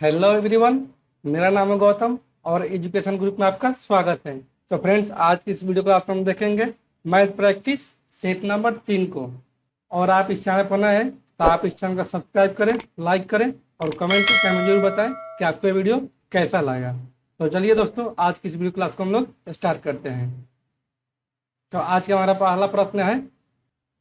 Hello everyone. मेरा नाम है गौतम और एजुकेशन ग्रुप में आपका स्वागत है। तो फ्रेंड्स, आज की इस वीडियो क्लास में हम देखेंगे मैथ प्रैक्टिस सेट नंबर 3 को। और आप इस चैनल पर नए हैं तो आप इस चैनल को सब्सक्राइब करें, लाइक करें और कमेंट करके हमें जरूर बताएं कि आपको ये वीडियो कैसा लगा। तो चलिए दोस्तों, आज की इस वीडियो क्लास को हम लोग स्टार्ट करते हैं। तो आज का हमारा पहला प्रश्न है,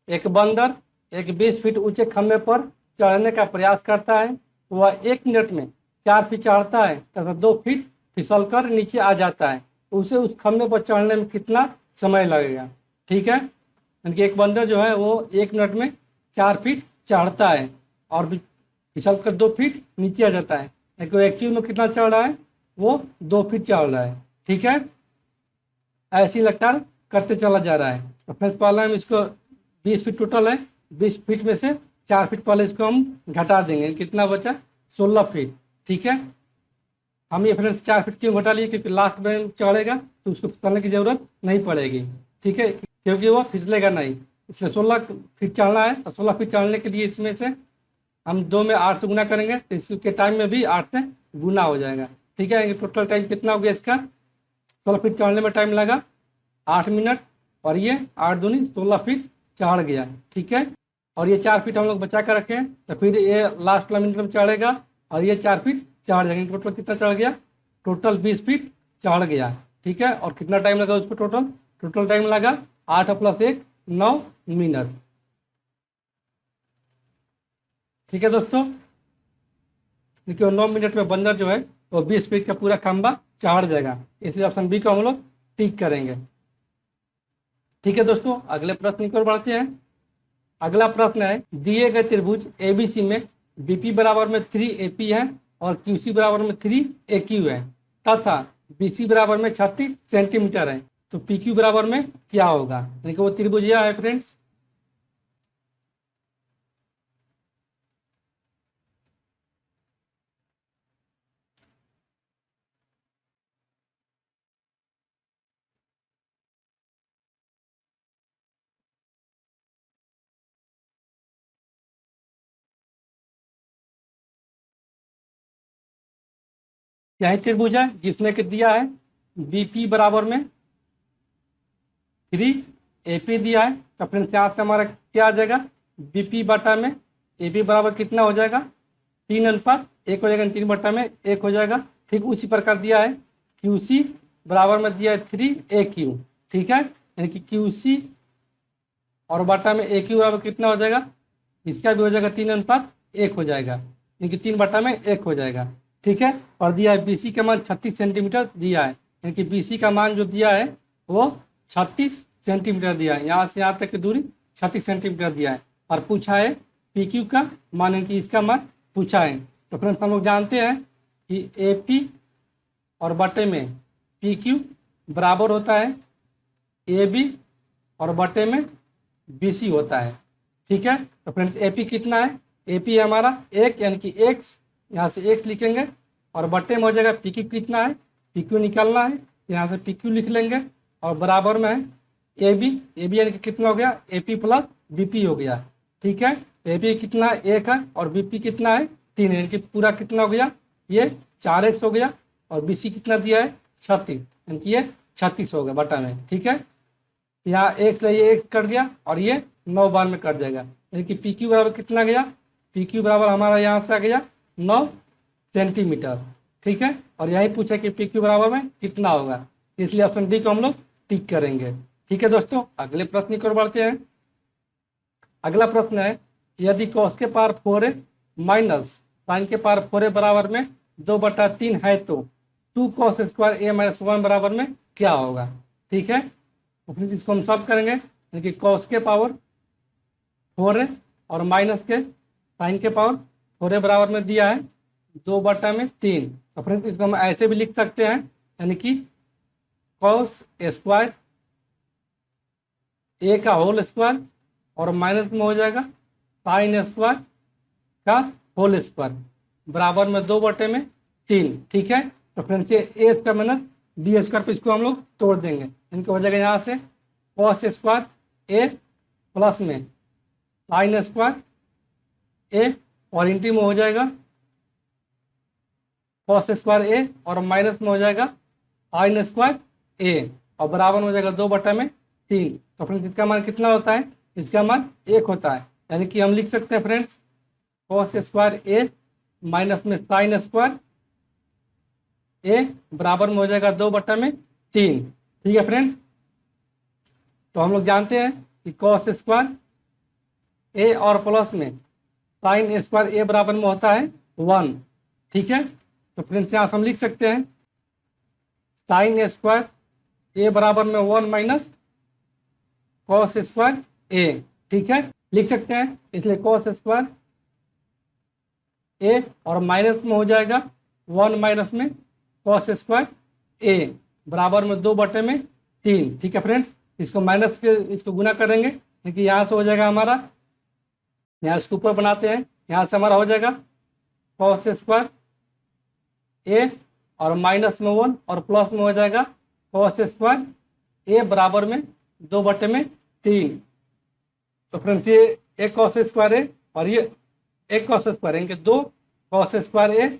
एक बंदर एक 20 फीट ऊंचे खंभे पर चढ़ने का प्रयास करता है। वह 1 मिनट में 4 फीट चढ़ता है तथा 2 फीट फिसलकर नीचे आ जाता है। उसे उस खंभे पर चढ़ने में कितना समय लगेगा? ठीक है, यानी कि एक बंदर जो है वो 1 मिनट में 4 फीट चढ़ता है और फिसलकर 2 फीट नीचे आ जाता है, लेकिन एक्चुअल में कितना चढ़ रहा है? वो 2 फीट चढ़ रहा है। ठीक है, ऐसी लगातार करते चला जा रहा है। तो फ्रेंड्स, पहले हम इसको 20 फीट टोटल है, 20 फीट में से 4 फीट पहले इसको हम घटा देंगे। कितना बचा? 16 फीट। ठीक है, हम ये फ्रेंड्स 4 फीट क्यों घटा लिए? क्योंकि लास्ट में चढ़ेगा तो उसको फिसलने की जरूरत नहीं पड़ेगी। ठीक है, क्योंकि वो फिसलेगा नहीं, इसलिए 16 फीट चढ़ना है। और 16 फीट चढ़ने के लिए इसमें से हम 2 में 8 से गुना करेंगे तो इसके टाइम में भी 8 से गुना हो जाएगा। ठीक है, टोटल टाइम कितना हो गया इसका? 16 फीट चढ़ने में टाइम लगा 8 मिनट और ये 8 दूनी 16 फीट चढ़ गया। ठीक है, और ये 4 फीट हम लोग बचा कर रखें तो फिर ये लास्ट वाला मिनट में चढ़ेगा और ये 4 फीट चढ़ जाएंगे। टोटल कितना चढ़ गया? टोटल 20 फीट चढ़ गया। ठीक है, और कितना टाइम लगा उसको? टोटल टाइम लगा 8 + 1 9 मिनट। ठीक है दोस्तों, देखिए 9 मिनट में बंदर जो है वो 20 फीट का पूरा खंबा चढ़ जाएगा, इसलिए ऑप्शन बी को हम लोग टिक करेंगे। ठीक है दोस्तों, अगले प्रश्न की ओर बढ़ते हैं। अगला प्रश्न है, दिए गए त्रिभुज एबीसी में बीपी बराबर में 3 AP है और क्यूसी बराबर में 3 AQ है तथा बीसी बराबर में 36 सेंटीमीटर है, तो पीक्यू बराबर में क्या होगा? यानी कि वो त्रिभुज यह है फ्रेंड्स। यही त्रिभुज है जिसमें कि दिया है बीपी बराबर में 3 AP दिया है। तो फ्रेंड्स, यहाँ से हमारा क्या आ जाएगा? बीपी बटा में एपी बराबर कितना हो जाएगा? 3:1 हो जाएगा। 3/1 हो जाएगा। ठीक उसी प्रकार दिया है क्यूसी बराबर में दिया है 3 AQ। ठीक है, यानी कि क्यूसी और बटा में AQ बराबर कितना हो जाएगा? इसका भी हो जाएगा 3:1 हो जाएगा, यानी कि 3/1 हो जाएगा। ठीक है, और दिया है बीसी का मान 36 सेंटीमीटर दिया है, यानी कि बीसी का मान जो दिया है वो 36 सेंटीमीटर दिया है। यहाँ से यहाँ तक की दूरी 36 सेंटीमीटर दिया है और पूछा है पीक्यू का मान, यानी कि इसका मान पूछा है। तो फ्रेंड्स, हम लोग जानते हैं कि एपी और बटे में पीक्यू बराबर होता है AB और बटे में BC होता है। ठीक है, तो फ्रेंड्स एपी कितना है? एपी है हमारा 1, यानी कि x, यहाँ से x लिखेंगे और बटे में हो जाएगा पीक्यू कितना है? पीक्यू निकालना है, यहाँ से पीक्यू लिख लेंगे और बराबर में है AB। AB यानी कि कितना हो गया? AP + BP हो गया। ठीक है, AB कितना है? 1 है और BP कितना है? 3 है, यानी कि पूरा कितना हो गया? ये 4x हो गया और BC कितना दिया है? 36, यानी कि ये 36 हो गया बटा में। ठीक है, यहाँ x से ये x कट गया और ये 9 बार में कट जाएगा, यानी कि PQ बराबर कितना गया? PQ बराबर हमारा यहाँ से आ गया 9 सेंटीमीटर। ठीक है, और यही पूछा कि PQ बराबर में कितना होगा, इसलिए ऑप्शन डी को हम लोग टिक करेंगे। ठीक है दोस्तों, अगले प्रश्न की ओर बढ़ते हैं। अगला प्रश्न है, यदि cos के पावर 4a माइनस साइन के पावर 4a बराबर में 2/3 है तो 2 cos² a - 1 बराबर में क्या होगा? ठीक है, तो फिर इसको हम सब करेंगे, यानी कि cos के पावर 4a और माइनस के साइन के पावर 4a बराबर में दिया है 2/3। तो फ्रेंड्स, इसको हम ऐसे भी लिख सकते हैं, यानी कि cos² a का होल स्क्वायर और माइनस में हो जाएगा sin² का होल स्क्वायर बराबर में 2/3। ठीक है, तो फ्रेंड्स ये a² माइनस b² पे इसको हम लोग तोड़ देंगे, इनको हो जाएगा यहाँ से cos² a प्लस में sin² a और इंटी में हो जाएगा कॉस स्क्वायर ए और माइनस में हो जाएगा साइन स्क्वायर ए और बराबर में हो जाएगा 2/3। तो फ्रेंड्स इसका मान कितना होता है? इसका मान 1 होता है। यानी कि हम लिख सकते हैं फ्रेंड्स कॉस स्क्वायर ए माइनस में साइन स्क्वायर ए बराबर में हो जाएगा 2/3। ठीक है फ्रेंड्स, तो हम लोग जानते हैं कि कॉस स्क्वायर ए और प्लस में साइन स्क्वायर ए बराबर में होता है 1। ठीक है, तो फ्रेंड्स यहाँ से हम लिख सकते हैं साइन स्क्वायर ए बराबर में 1 माइनस कॉस स्क्वायर ए। ठीक है, लिख सकते हैं, इसलिए कॉस स्क्वायर ए और माइनस में हो जाएगा 1 माइनस में कॉस स्क्वायर ए बराबर में 2/3। ठीक है फ्रेंड्स, इसको माइनस के इसको गुना करेंगे क्योंकि यहाँ से हो जाएगा हमारा, यहाँ इसके ऊपर बनाते हैं, यहाँ से हमारा हो जाएगा कॉस स्क्वायर ए और माइनस में 1 और प्लस में हो जाएगा कॉस स्क्वायर ए बराबर में 2/3। तो फ्रेंड्स ये एक कॉस स्क्वायर ए और ये एक कॉस स्क्वायर है, इनके 2 कॉस स्क्वायर ए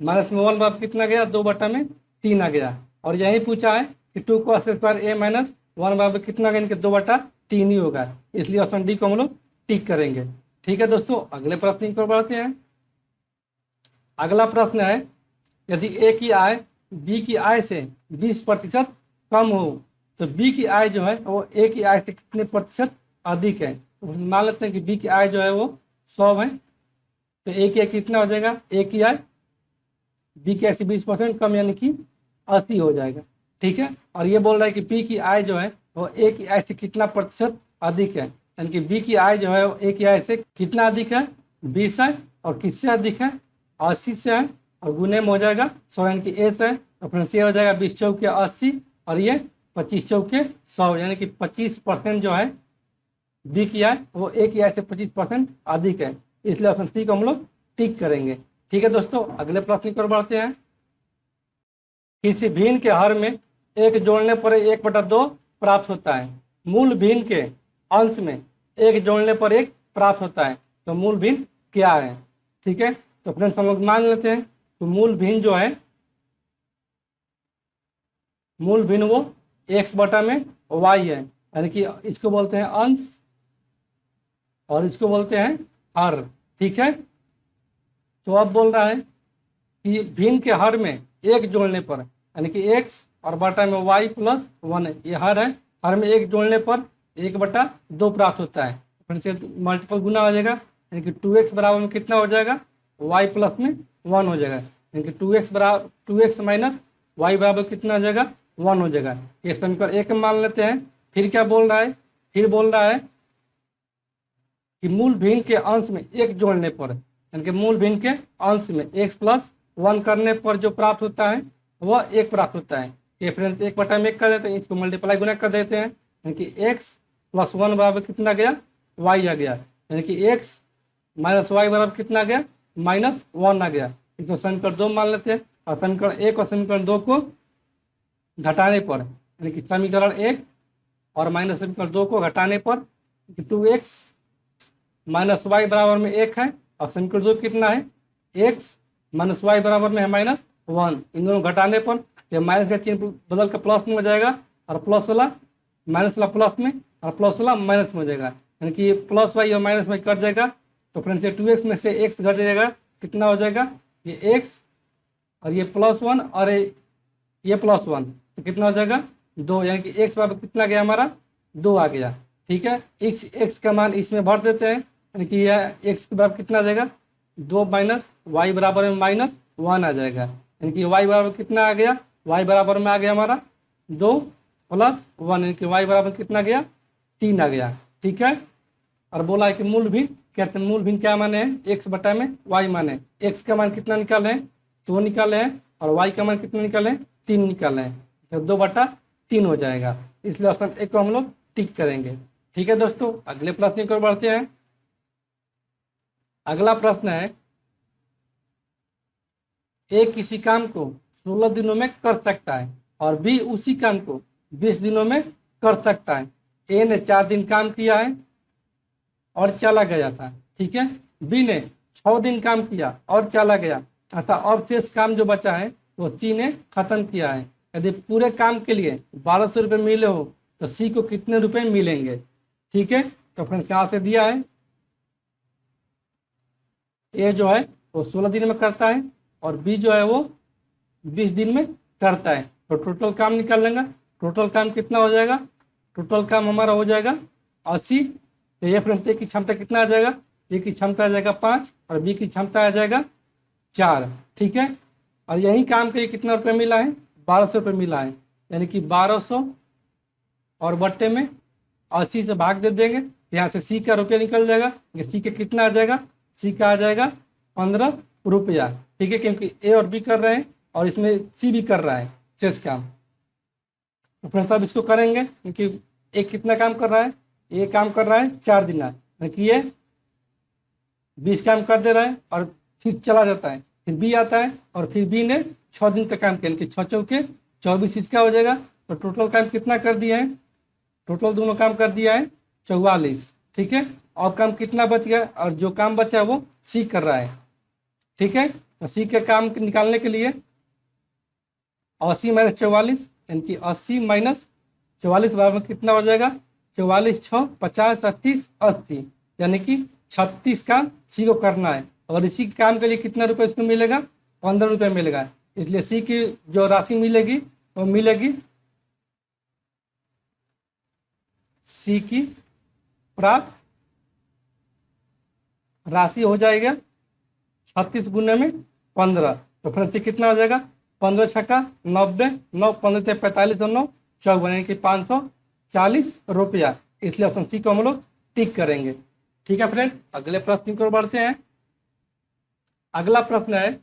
माइनस में 1 बराबर कितना गया? 2/3 आ गया। और यही पूछा है कि 2 कॉस स्क्वायर ए माइनस 1 बराबर कितना गया? इनके 2/3 ही होगा, इसलिए ऑप्शन डी को हम लोग टिक करेंगे। ठीक है दोस्तों, अगले प्रश्न को बढ़ते हैं। अगला प्रश्न है, यदि ए की आय बी की आय से 20% कम हो तो बी की आय जो है वो ए की आय से कितने प्रतिशत अधिक है? तो मान लेते हैं कि बी की आय जो है वो 100 है, तो ए की आय कितना हो जाएगा? ए की आय बी की आय से 20% कम यानी कि 80 हो जाएगा। ठीक है, और ये बोल रहा है कि बी की आय जो है वो ए की आय से कितना प्रतिशत अधिक है, यानी कि बी की आय जो है वो ए की आय से कितना अधिक है? 20 है। और किससे अधिक है? 80 से है, और गुने में हो जाएगा 100 यानी कि ए से है। तो फ्रेंड्स ये हो जाएगा 20 चौके 80 और ये 25 चौके 100 यानी कि 25% जो है बी की आय वो ए की आय से 25% अधिक है, इसलिए ऑप्शन सी को हम लोग टिक करेंगे। ठीक है दोस्तों, अगले प्रश्न की ओर बढ़ते हैं। किसी भिन्न के हर में 1 जोड़ने पर 1/2 प्राप्त होता है, मूल भिन्न के अंश में 1 जोड़ने पर 1 प्राप्त होता है, तो मूल भिन्न क्या है? ठीक है, तो फ्रेंड्स हम लोग मान लेते हैं तो मूल भिन्न जो है, मूल भिन्न वो x/y है, यानी कि इसको बोलते हैं अंश और इसको बोलते हैं हर। ठीक है, तो अब बोल रहा है कि भिन्न के हर में 1 जोड़ने पर यानी कि x और बटा में y + 1 है, ये हर है, हर में 1 जोड़ने पर 1/2 प्राप्त होता है। फिर से मल्टीपल गुना हो जाएगा, यानी कि 2x बराबर में कितना हो जाएगा? y प्लस में 1 हो जाएगा, यानी कि 2x माइनस y बराबर कितना हो जाएगा? 1 हो जाएगा। ये समीकरण 1 मान लेते हैं। फिर क्या बोल रहा है? फिर बोल रहा है कि मूल भिन्न के अंश में 1 जोड़ने पर, यानी कि मूल भिन्न के अंश में x + 1 करने पर जो प्राप्त होता है वह 1 प्राप्त होता है। ये फ्रेंड्स 1/1 कर देते हैं, इसको मल्टीप्लाई गुना कर देते हैं, यानी कि x + 1 बराबर कितना गया? y आ गया, यानी कि x - y बराबर कितना गया? -1 आ गया। इसको समीकरण 2 मान लेते हैं, और समीकरण 1 और समीकरण 2 को घटाने पर, यानी कि समीकरण 1 और माइनस समीकरण 2 को घटाने पर 2x - y बराबर में 1 है, और समीकरण 2 कितना है? x - y बराबर में है -1। इन दोनों घटाने पर ये माइनस का चिन्ह बदल कर प्लस में हो जाएगा, और प्लस वाला माइनस वाला प्लस में और प्लस वाला माइनस में हो जाएगा, यानी कि प्लस वाई और माइनस वाई कट जाएगा। तो फ्रेंड्स ये 2x में से x घट जाएगा, कितना हो जाएगा? ये x और ये +1 और ये +1, तो कितना हो जाएगा? 2, यानी कि x बराबर कितना गया हमारा? 2 आ गया। ठीक है, x का मान इसमें भर देते हैं, यानी कि यह x के बराबर कितना आ जाएगा? 2 - y बराबर में -1 आ जाएगा, यानी कि y बराबर कितना आ गया? y बराबर में आ गया हमारा 2 + 1, यानी कि y बराबर कितना गया? 3 आ गया। ठीक है, और बोला है कि मूल भिन्न, कहते हैं मूल भिन्न क्या माने हैं? x/y माने। x का मान कितना निकाले हैं? 2 निकाले हैं, और y का मान कितना निकाले हैं? 3 निकाले हैं, तो 2/3 हो जाएगा, इसलिए ऑप्शन 1 को हम लोग टिक करेंगे। ठीक है दोस्तों, अगले प्रश्न की ओर बढ़ते हैं। अगला प्रश्न है, ए किसी काम को 16 दिनों में कर सकता है और बी उसी काम को 20 दिनों में कर सकता है। ए ने 4 दिन काम किया है और चला गया था। ठीक है, बी ने 6 दिन काम किया और चला गया, अतः अब शेष काम जो बचा है वो सी ने खत्म किया है। यदि पूरे काम के लिए 1200 रुपये मिले हो तो सी को कितने रुपए मिलेंगे? ठीक है, तो फ्रेंड्स यहाँ से दिया है ए जो है वो 16 दिन में करता है और बी जो है वो 20 दिन में करता है। तो टोटल काम निकाल लेंगे। टोटल काम कितना हो जाएगा? टोटल काम हमारा हो जाएगा 80। तो ये फ्रेंड्स ए की क्षमता कितना आ जाएगा? ए की क्षमता आ जाएगा 5 और बी की क्षमता आ जाएगा 4। ठीक है, और यही काम के लिए कितना रुपये मिला है? 1200 रुपये मिला है, यानी कि 1200 और बट्टे में 80 से भाग दे देंगे। यहाँ से सी का रुपया निकल जाएगा। सी का कितना आ जाएगा? सी का आ जाएगा 15 रुपया। ठीक है, क्योंकि ए और बी कर रहे हैं और इसमें सी भी कर रहा है शेष काम। तो फ्रेंड्स अब इसको करेंगे, क्योंकि एक कितना काम कर रहा है? ये काम कर रहा है 4 दिन, क्योंकि ये 20 काम कर दे रहा है और फिर चला जाता है। फिर बी आता है और फिर बी ने 6 दिन तक काम किया, 6 चौके 24 इसका हो जाएगा। तो टोटल काम कितना कर दिया है? टोटल दोनों काम कर दिया है 44। ठीक है, और काम कितना बच गया? और जो काम बचा है वो सी कर रहा है। ठीक है, तो सी के काम निकालने के लिए 80 माइनस 44, यानी कि 80 माइनस 44 बराबर कितना हो जाएगा? 44 6 50 38 80, यानी कि 36 काम सी को करना है। और इसी काम के लिए कितना रुपये इसको मिलेगा? 15 रुपये मिलेगा। इसलिए सी की जो राशि मिलेगी वो मिलेगी, सी की प्राप्त राशि हो जाएगा 36 गुने में 15। तो फ्रेंड्स कितना हो जाएगा? 15 छक्का 90, 9 15 45 और 9 54, यानी कि 540 रुपया। इसलिए ऑप्शन सी को हम लोग टिक करेंगे। ठीक है फ्रेंड, अगले प्रश्न की ओर बढ़ते हैं। अगला प्रश्न है,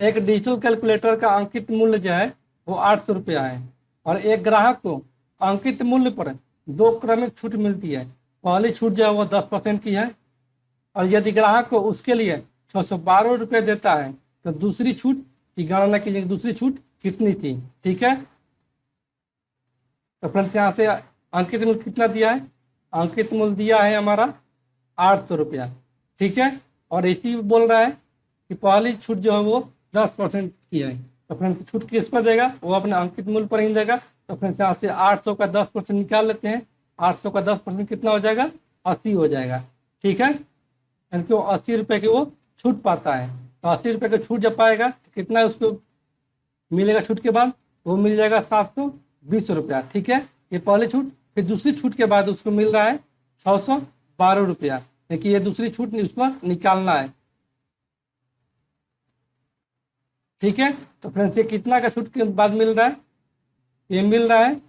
एक डिजिटल कैलकुलेटर का अंकित मूल्य जो है वो 800 रुपया है और एक ग्राहक को अंकित मूल्य पर 2 क्रमिक छूट मिलती है। पहली छूट जो है वो 10% की है और यदि ग्राहक को उसके लिए 612 रुपये देता है तो दूसरी छूट की गणना कीजिए, दूसरी छूट कितनी थी। ठीक है, तो फ्रेंड्स यहाँ से अंकित मूल्य कितना दिया है? अंकित मूल्य दिया है हमारा 800 रुपया। ठीक है, और इसी बोल रहा है कि पहली छूट जो है वो 10% की है। तो फ्रेंड्स छूट किस पर देगा? वो अपने अंकित मूल्य पर ही देगा। तो फ्रेंड्स यहाँ से 800 का 10% निकाल लेते हैं। 800 का 10% कितना हो जाएगा? 80 हो जाएगा। ठीक है, यानी कि वो 80 रुपये की वो छूट पाता है। तो 80 रुपये की छूट जब पाएगा तो कितना उसको मिलेगा छूट के बाद? वो मिल जाएगा 720 रुपया। ठीक है, ये पहली छूट। फिर दूसरी छूट के बाद उसको मिल रहा है 612 रुपया, देखिए ये दूसरी छूट उसको निकालना है। ठीक है, तो फ्रेंड्स ये कितना का छूट के बाद मिल रहा है? ये मिल रहा है,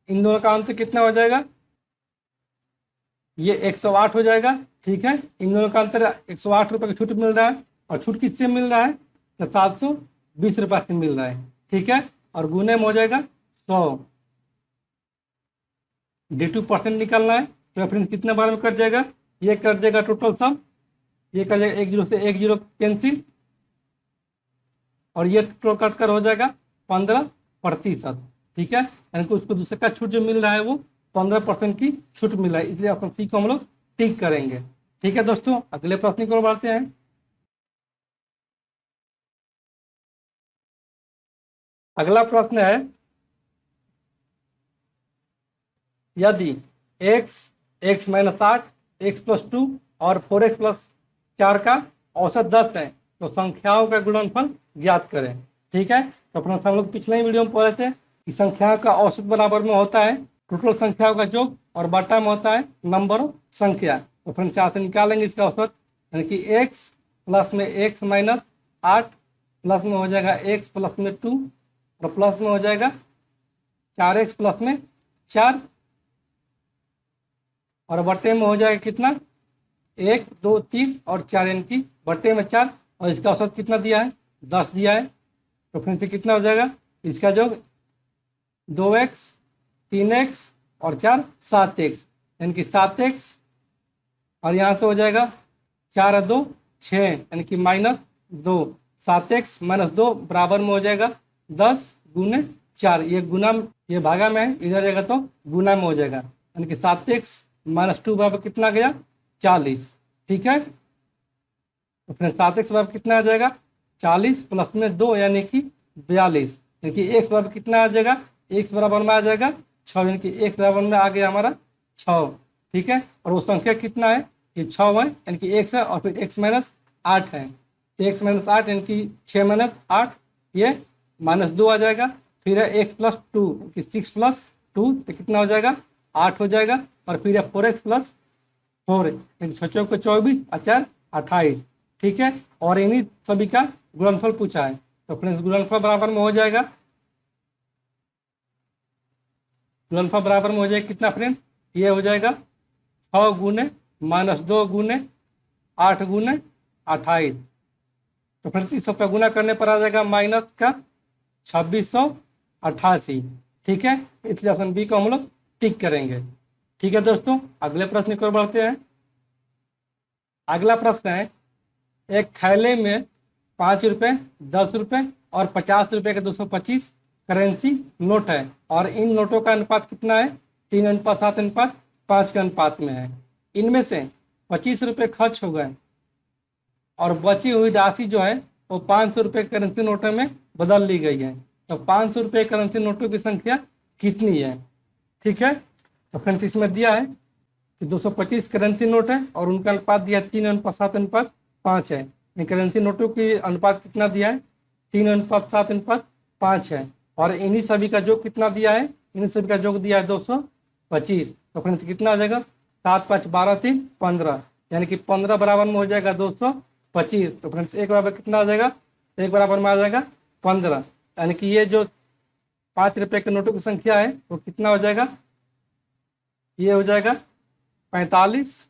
इन दोनों का अंतर कितना हो जाएगा? ये 108 हो जाएगा। ठीक है, इन दोनों का अंतर 108 रुपये का छूट मिल रहा है और छूट किससे मिल रहा है? तो 720 रुपये से मिल रहा है। ठीक है, और गुने में हो जाएगा 100, D2% निकालना है। तो फ्रेंड्स कितने बार में कट जाएगा? ये कट जाएगा टोटल सम, ये कट जाएगा 1 0 से 1 0 कैंसिल और ये टोटल कट कर हो जाएगा 15%। ठीक है, यानी कि उसको दूसरे का छूट जो मिल रहा है वो 15% की छूट मिल रहा है, इसलिए ऑप्शन सी को हम लोग टिक करेंगे। ठीक है दोस्तों, अगले प्रश्न की ओर बढ़ते हैं। अगला प्रश्न है, यदि x माइनस 8 x+2 और 4x+4 का औसत 10 है तो संख्याओं का गुणनफल ज्ञात करें। ठीक है, तो अपना हम लोग पिछले ही वीडियो में पढ़े थे कि संख्याओं का औसत बराबर में होता है टोटल संख्याओं का योग और बटा में होता है नंबर ऑफ संख्या। तो फ्रेंड्स यहाँ से निकालेंगे इसका औसत, यानी कि x प्लस में x माइनस 8 प्लस में हो जाएगा x प्लस में 2 और प्लस में हो जाएगा 4x प्लस में 4 और बट्टे में हो जाएगा कितना? 1 2 3 और 4, यानी कि बट्टे में 4 और इसका औसत कितना दिया है? 10 दिया है। तो फिर से कितना हो जाएगा इसका योग? 2x 3x और 4 7x, यानी कि 7x और यहाँ से हो जाएगा 4 और 2 6, यानी कि -2। 7x माइनस 2 बराबर में हो जाएगा 10 गुने 4। ये गुना, ये भागा में है, इधर जाएगा तो गुना में हो जाएगा, यानी कि 7x माइनस 2 बराबर कितना गया? 40। ठीक है, तो फ्रेंड्स 7x बराबर कितना आ जाएगा 40 प्लस में 2 यानी कि 42, यानी कि x बराबर कितना आ जाएगा, x बराबर में आ जाएगा 6, यानी कि x बराबर में आ गया हमारा 6। ठीक है, और वो संख्या कितना है, ये 6 है यानी कि x है, और फिर x माइनस 8 है, x माइनस 8 यानी कि 6 माइनस 8 ये -2 आ जाएगा। फिर है x प्लस 2 कि 6 प्लस 2 तो कितना हो जाएगा 8 हो जाएगा। और फिर है 4x प्लस 4 यानी 6 को 24 4 28। ठीक है, और इन्हीं सभी का गुणनफल पूछा है, तो फ्रेंड्स गुणनफल बराबर में हो जाएगा, गुणनफल बराबर में हो जाएगा कितना फ्रेंड्स, ये हो जाएगा 6 गुने -2 गुने 8 गुने 28। तो फ्रेंड्स इस सब का गुना करने पर आ जाएगा माइनस का 2688। ठीक है, इसलिए ऑप्शन बी को हम लोग टिक करेंगे। ठीक है दोस्तों, अगले प्रश्न की ओर बढ़ते हैं। अगला प्रश्न है, एक थैले में 5 रुपये, 10 रुपये और 50 रुपये के 225 करेंसी नोट है, और इन नोटों का अनुपात कितना है, 3:7:5 के अनुपात में है। इनमें से 25 रुपये खर्च हो गए और बची हुई राशि जो है वो 500 रुपये करेंसी नोटों में बदल ली गई है, तो 500 रुपये करेंसी नोटों की संख्या कितनी है। ठीक है, तो फ्रेंड्स इसमें दिया है कि 225 करेंसी नोट है और उनका अनुपात दिया है 3:7:5 है। करेंसी नोटों की अनुपात कितना दिया है, 3:7:5 है, और इन्हीं सभी का योग कितना दिया है, इन्हीं सभी का योग दिया है 225। तो फ्रेंड्स कितना हो जाएगा 7 5 12 3 15, यानी कि 15 बराबर में हो जाएगा 225। तो फ्रेंड्स एक बराबर कितना आ जाएगा, एक बराबर में आ जाएगा 15, यानी कि ये जो 5 रुपये के नोटों की संख्या है वो कितना हो जाएगा, ये हो जाएगा 45।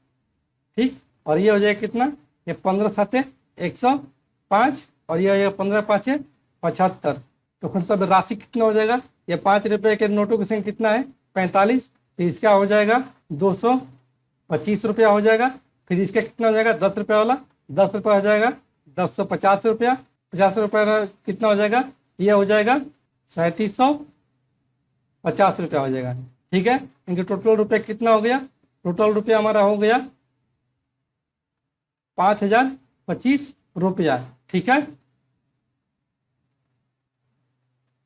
ठीक, और ये हो जाएगा कितना, ये 15 7 105, और ये हो जाएगा 15 5 75। तो फिर सब राशि कितना हो जाएगा, ये 5 रुपये के नोटों की संख्या कितना है 45, तो इसका हो जाएगा 225 रुपया हो जाएगा। फिर इसका कितना हो जाएगा 10 रुपये वाला, 10 रुपये हो जाएगा 1050 रुपया, 50 रुपये कितना हो जाएगा, ये हो जाएगा 3750 रुपया हो जाएगा। ठीक है, इनके टोटल रुपये कितना हो गया, टोटल रुपया हमारा हो गया 5025 रुपया। ठीक है,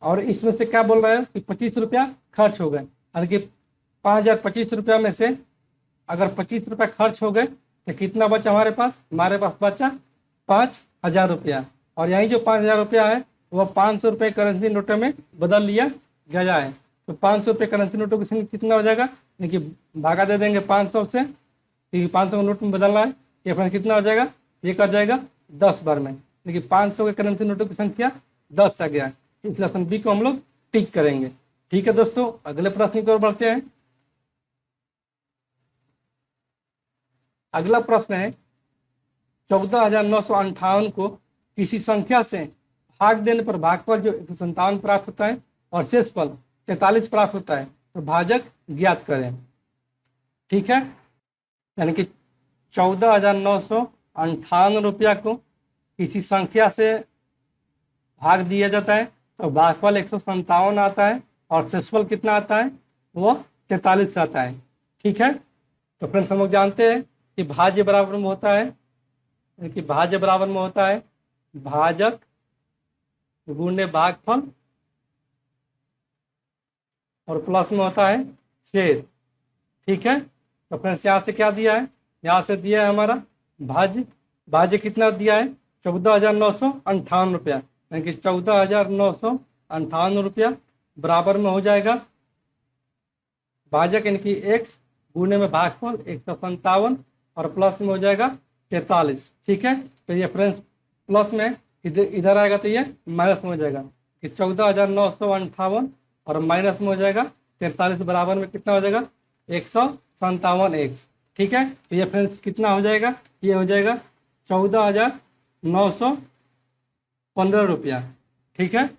और इसमें से क्या बोल रहा है कि 25 रुपया खर्च हो गए, यानी कि 5025 रुपया में से अगर 25 रुपया खर्च हो गए तो कितना बचा हमारे पास बचा 5000 रुपया, और यही जो 5000 रुपया है वह 500 रुपये करेंसी नोटों में बदल लिया गया है। तो 500 रुपये करेंसी नोटों की संख्या कितना हो जाएगा, यानी कि भागा दे देंगे 500 से, क्योंकि 500 नोट में बदलना है, ये फिर कितना हो जाएगा, ये कर जाएगा 10 बार में, लेकिन 500 के करेंसी नोटों की संख्या 10 आ गया, इसलिए ऑप्शन बी को हम लोग टिक करेंगे। ठीक है दोस्तों, अगले प्रश्न की ओर बढ़ते हैं। अगला प्रश्न है, 14,958 को किसी संख्या से भाग देने पर भागफल जो 157 प्राप्त होता है और शेषफल 43 प्राप्त होता है, तो भाजक ज्ञात करें। ठीक है, यानी कि 14,958 रुपया को किसी संख्या से भाग दिया जाता है तो भागफल 157 आता है और शेषफल कितना आता है, वो 43 आता है। ठीक है, तो फ्रेंड्स हम लोग जानते हैं कि भाज्य बराबर में होता है, कि भाज्य बराबर में होता है भाजक गुणे भागफल और प्लस में होता है शेष। ठीक है, तो फ्रेंड्स यहाँ से क्या दिया है, यहाँ से दिया है हमारा भाज्य कितना दिया है 14,958 रुपया, यानी कि 14,958 रुपया बराबर में हो जाएगा भाजक यानी कि x गुणे में भागफल 157 और प्लस में हो जाएगा 43। ठीक है, तो ये फ्रेंड्स प्लस में इधर आएगा तो ये माइनस में हो जाएगा कि 14,958 और माइनस में हो जाएगा 43 बराबर में कितना हो जाएगा 157x। ठीक है, तो ये फ्रेंड्स कितना हो जाएगा, ये हो जाएगा 14,915 रुपया। ठीक है,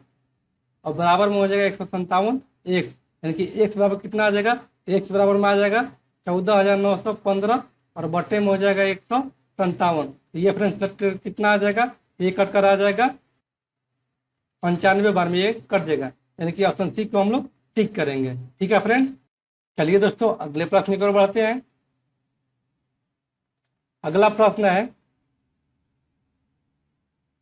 और बराबर में हो जाएगा 157 x, यानी कि x बराबर कितना आ जाएगा, x बराबर में आ जाएगा 14,915 और बट्टे में हो जाएगा 157। ये फ्रेंड्स कितना आ जाएगा, ये कट कर आ जाएगा 95 बार में ये कट जाएगा, यानी कि ऑप्शन सी को हम लोग टिक करेंगे। ठीक है फ्रेंड्स, चलिए दोस्तों अगले प्रश्न की ओर बढ़ते हैं। अगला प्रश्न है,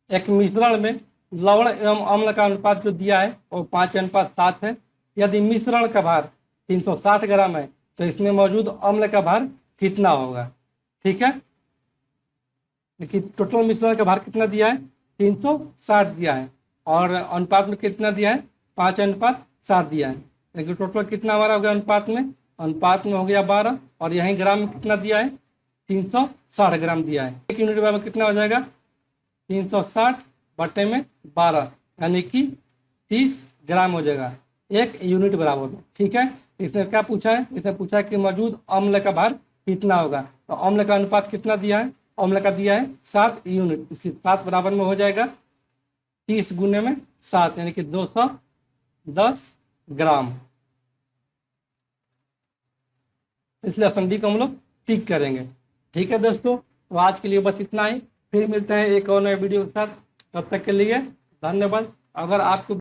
एक मिश्रण में लवण एवं अम्ल का अनुपात जो दिया है वो 5:7 है। यदि मिश्रण का भार 360 ग्राम है तो इसमें मौजूद अम्ल का भार कितना होगा। ठीक है, देखिए टोटल मिश्रण का भार कितना दिया है, 360 दिया है, और अनुपात में कितना दिया है, 5:7 दिया है। लेकिन टोटल कितना हमारा हो गया अनुपात में हो गया 12, और यहीं ग्राम में कितना दिया है, 360 ग्राम दिया है। 1 यूनिट बराबर कितना हो जाएगा, 360 बटे में 12 यानी कि 30 ग्राम हो जाएगा 1 यूनिट बराबर में। ठीक है, इसने क्या पूछा है, इसने पूछा है कि मौजूद अम्ल का भार कितना होगा। तो अम्ल का अनुपात कितना दिया है, अम्ल का दिया है 7 यूनिट, इसी 7 बराबर में हो जाएगा 30 गुने में 7 यानी कि 210 ग्राम। इसलिए ऑप्शन डी को हम लोग टिक करेंगे। ठीक है दोस्तों, तो आज के लिए बस इतना ही, फिर मिलते हैं एक और नए वीडियो के साथ। तब तक के लिए धन्यवाद। अगर आपको